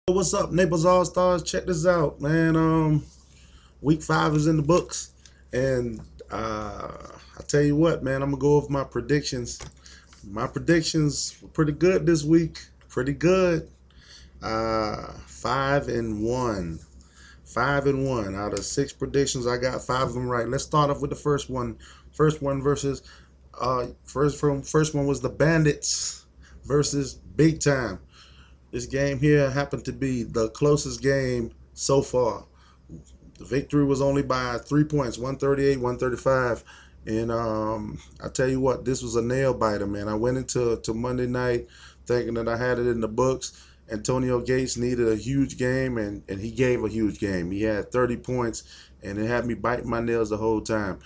What's up, Naples All Stars? Check this out, man. Week 5 is in the books, and I tell you what, man. I'm gonna go over my predictions. My predictions were pretty good this week. Pretty good. 5-1. 5-1 out of 6 predictions. I got 5 of them right. Let's start off with the first one. First one versus first one was the Bandits versus Big Time. This game here happened to be the closest game so far. The victory was only by 3 points, 138, 135. And I tell you what, this was a nail biter, man. I went into Monday night thinking that I had it in the books. Antonio Gates needed a huge game, and he gave a huge game. He had 30 points, and it had me biting my nails the whole time.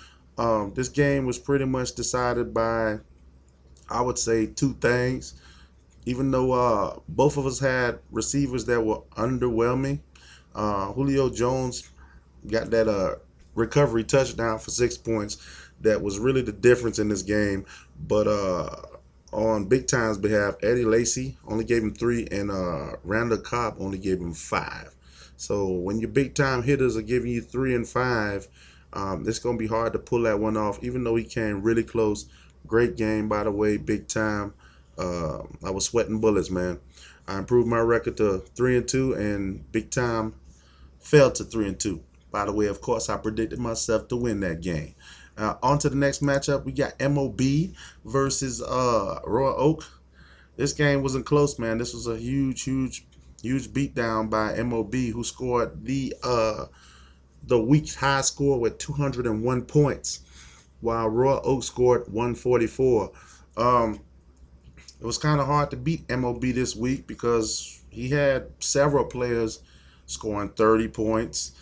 This game was pretty much decided by, I would say, two things. Even though both of us had receivers that were underwhelming, Julio Jones got that recovery touchdown for 6 points. That was really the difference in this game. But on Big Time's behalf, Eddie Lacy only gave him 3, and Randall Cobb only gave him 5. So when your big time hitters are giving you 3 and 5, it's going to be hard to pull that one off, even though he came really close. Great game, by the way, Big Time. I was sweating bullets, man. I improved my record to 3-2, and Big Time fell to 3-2. By the way, of course, I predicted myself to win that game. On to the next matchup. We got MOB versus Royal Oak. This game wasn't close, man. This was a huge beatdown by MOB, who scored the week's high score with 201 points, while Royal Oak scored 144. It was kind of hard to beat MOB this week because he had several players scoring 30 points,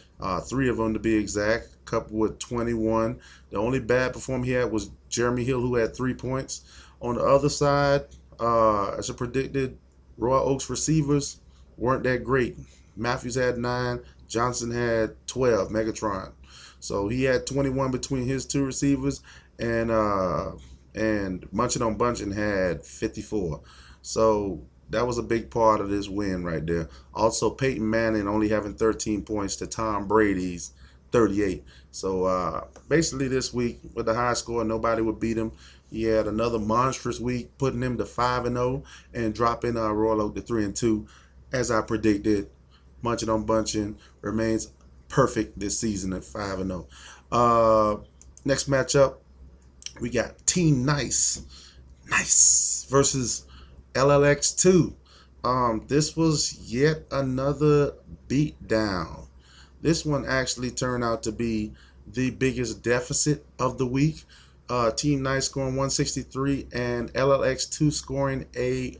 3 of them to be exact, a couple with 21. The only bad performer he had was Jeremy Hill, who had 3 points. On the other side, as I predicted, Royal Oaks receivers weren't that great. Matthews had 9, Johnson had 12, Megatron. So he had 21 between his 2 receivers, and Munchin on Bunchin had 54. So that was a big part of this win right there. Also, Peyton Manning only having 13 points to Tom Brady's 38. So basically this week with the high score, nobody would beat him. He had another monstrous week, putting him to 5-0 and dropping Royal Oak to 3-2, as I predicted. Munchin on Bunchin remains perfect this season at 5-0. Next matchup, we got Team Nice versus LLX2. This was yet another beatdown. This one actually turned out to be the biggest deficit of the week. Team Nice scoring 163 and LLX2 scoring a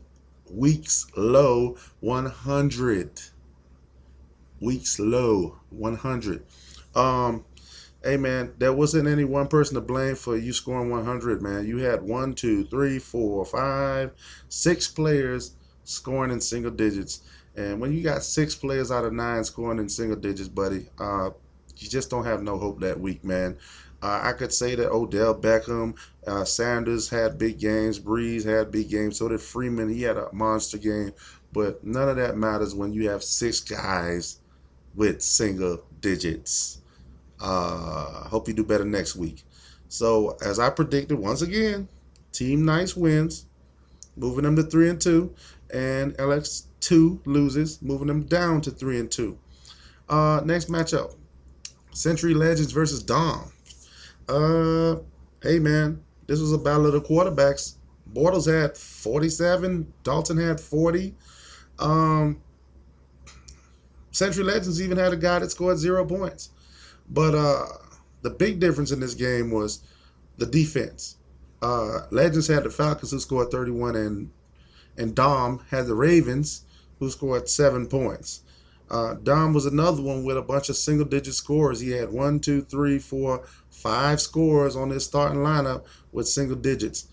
week's low 100. Week's low 100. Hey man, there wasn't any one person to blame for you scoring 100, man. You had 1, 2, 3, 4, 5, 6 players scoring in single digits. And when you got 6 players out of 9 scoring in single digits, buddy, you just don't have no hope that week, man. I could say that Odell Beckham, Sanders had big games, Breeze had big games, so did Freeman. He had a monster game. But none of that matters when you have 6 guys with single digits. Hope you do better next week. So, as I predicted, once again, Team Nice wins, moving them to 3-2, and LX2 loses, moving them down to 3-2. Next matchup, Century Legends versus Dom. Hey man, this was a battle of the quarterbacks. Bortles had 47, Dalton had 40. Century Legends even had a guy that scored 0 points. But the big difference in this game was the defense. Legends had the Falcons, who scored 31, and Dom had the Ravens, who scored 7 points. Dom was another one with a bunch of single-digit scores. He had 1, 2, 3, 4, 5 scores on his starting lineup with single digits.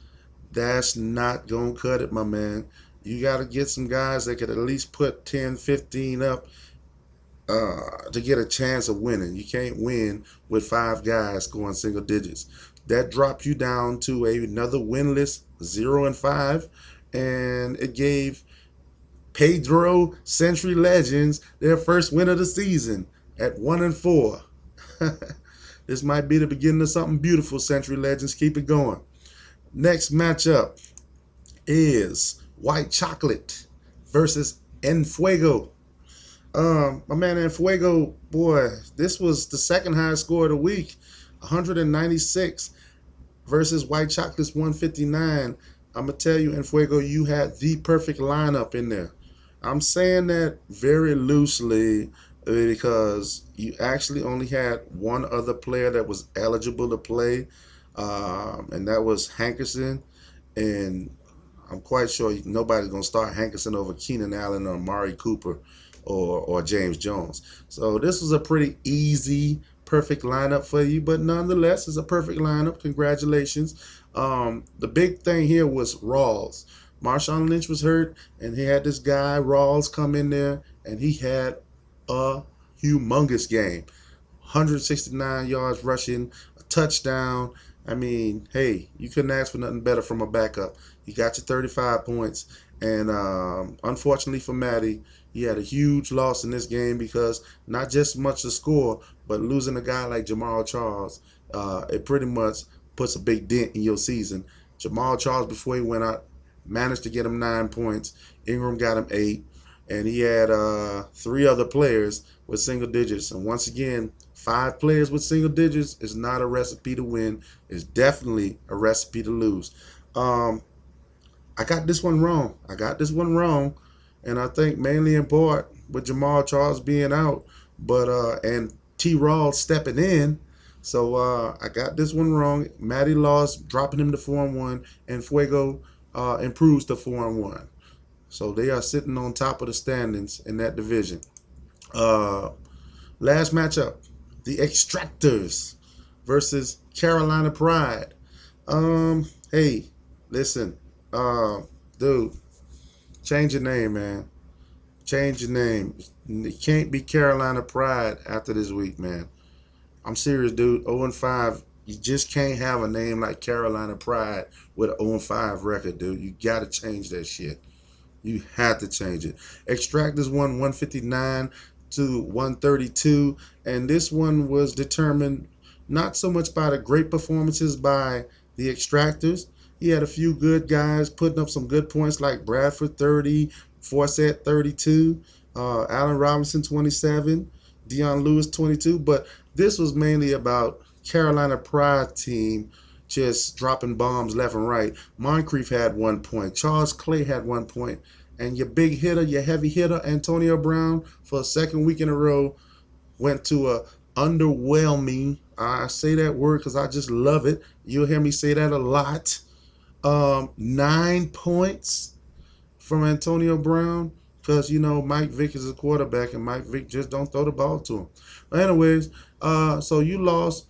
That's not going to cut it, my man. You got to get some guys that could at least put 10, 15 up to get a chance of winning. You can't win with 5 guys scoring single digits. That dropped you down to another winless 0-5, and it gave Pedro Century Legends, their first win of the season at 1-4. This might be the beginning of something beautiful, Century Legends. Keep it going. Next matchup is White Chocolate versus Enfuego. My man Enfuego, boy, this was the second highest score of the week, 196 versus White Chocolate's 159. I'm going to tell you, Enfuego, you had the perfect lineup in there. I'm saying that very loosely because you actually only had one other player that was eligible to play, and that was Hankerson. And I'm quite sure nobody's going to start Hankerson over Keenan Allen or Amari Cooper or James Jones. So this was a pretty easy, perfect lineup for you, but nonetheless, it's a perfect lineup. Congratulations. The big thing here was Rawls. Marshawn Lynch was hurt, and he had this guy, Rawls, come in there, and he had a humongous game. 169 yards rushing, a touchdown. I mean, hey, you couldn't ask for nothing better from a backup. He got you 35 points. And unfortunately for Matty, he had a huge loss in this game because not just much the score, but losing a guy like Jamal Charles, it pretty much puts a big dent in your season. Jamal Charles, before he went out, managed to get him 9 points. Ingram got him 8. And he had 3 other players with single digits. And once again, 5 players with single digits is not a recipe to win. It's definitely a recipe to lose. I got this one wrong. And I think mainly in part with Jamal Charles being out, but and T. Rawls stepping in. So I got this one wrong. Matty lost, dropping him to 4-1, and Fuego improves to 4-1. So they are sitting on top of the standings in that division. Last matchup, the Extractors versus Carolina Pride. Hey, listen, dude, change your name, man. Change your name. It can't be Carolina Pride after this week, man. I'm serious, dude. 0-5. You just can't have a name like Carolina Pride with an 0-5 record, dude. You got to change that shit. You had to change it. Extractors won 159 to 132, and this one was determined not so much by the great performances by the Extractors. He had a few good guys putting up some good points like Bradford 30, Forsett 32, Allen Robinson 27, Dion Lewis 22, but this was mainly about Carolina Pride team just dropping bombs left and right. Moncrief had 1 point. Charles Clay had 1 point. And your big hitter, your heavy hitter, Antonio Brown, for a second week in a row, went to a underwhelming, I say that word because I just love it. You'll hear me say that a lot. 9 points from Antonio Brown because, you know, Mike Vick is a quarterback and Mike Vick just don't throw the ball to him. But anyways, so you lost.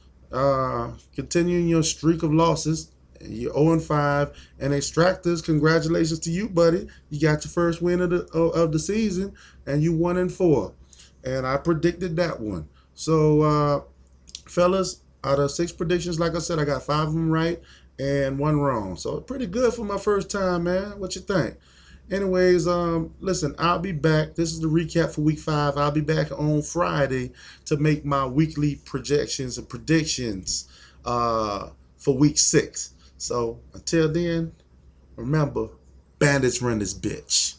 Continuing your streak of losses, you're 0-5, and Extractors, congratulations to you, buddy. You got your first win of the season, and you 1-4, and I predicted that one. So, fellas, out of 6 predictions, like I said, I got 5 of them right and 1 wrong. So pretty good for my first time, man. What you think? Anyways, listen, I'll be back. This is the recap for week 5. I'll be back on Friday to make my weekly projections and predictions for week 6. So until then, remember, Bandits run this bitch.